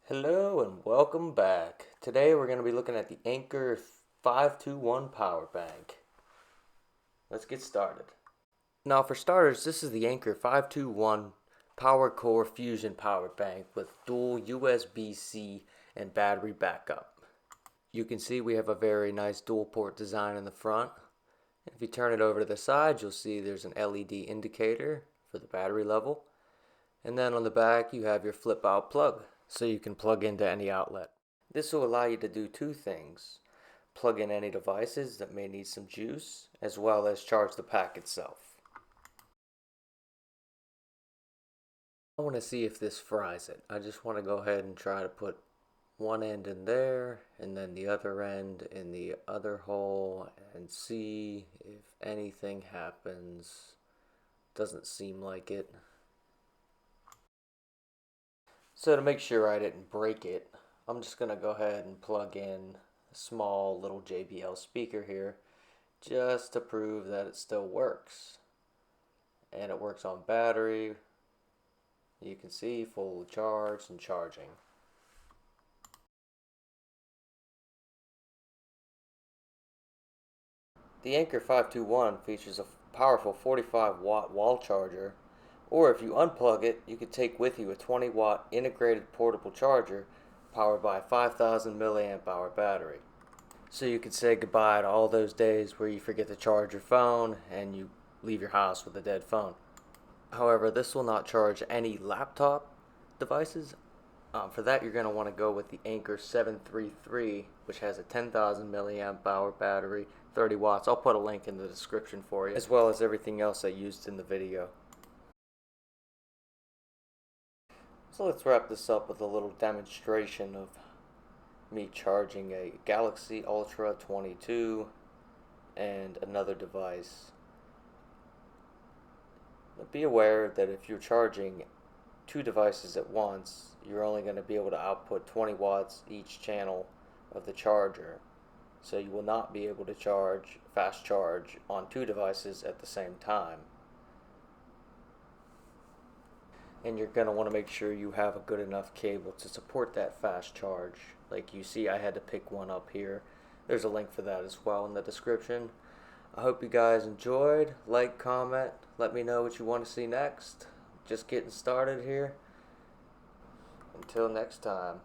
Hello and welcome back. Today we're going to be looking at the Anker 521 power bank. Let's get started. Now for starters, this is the Anker 521 Power Core Fusion power bank with dual USB-C and battery backup. You can see we have a very nice dual port design in the front. If you turn it over to the side, you'll see there's an LED indicator for the battery level. And then on the back you have your flip out plug, so you can plug into any outlet. This will allow you to do two things: plug in any devices that may need some juice, as well as charge the pack itself. I want to see if this fries it. I just want to go ahead and try to put one end in there and then the other end in the other hole and see if anything happens. Doesn't seem like it. So to make sure I didn't break it, I'm just going to go ahead and plug in a small little JBL speaker here just to prove that it still works. And it works on battery. You can see full charge and charging. The Anker 521 features a powerful 45-watt wall charger, or if you unplug it, you could take with you a 20-watt integrated portable charger powered by a 5,000 milliamp hour battery. So you could say goodbye to all those days where you forget to charge your phone and you leave your house with a dead phone. However, this will not charge any laptop devices. For that, you're going to want to go with the Anker 733, which has a 10,000 milliamp hour battery, 30 watts. I'll put a link in the description for you, as well as everything else I used in the video. So let's wrap this up with a little demonstration of me charging a Galaxy Ultra 22 and another device. But be aware that if you're charging two devices at once, you're only going to be able to output 20 watts each channel of the charger. So you will not be able to fast charge on two devices at the same time. And you're going to want to make sure you have a good enough cable to support that fast charge. Like you see, I had to pick one up here. There's a link for that as well in the description. I hope you guys enjoyed. Like, comment, let me know what you want to see next. Just getting started here. Until next time.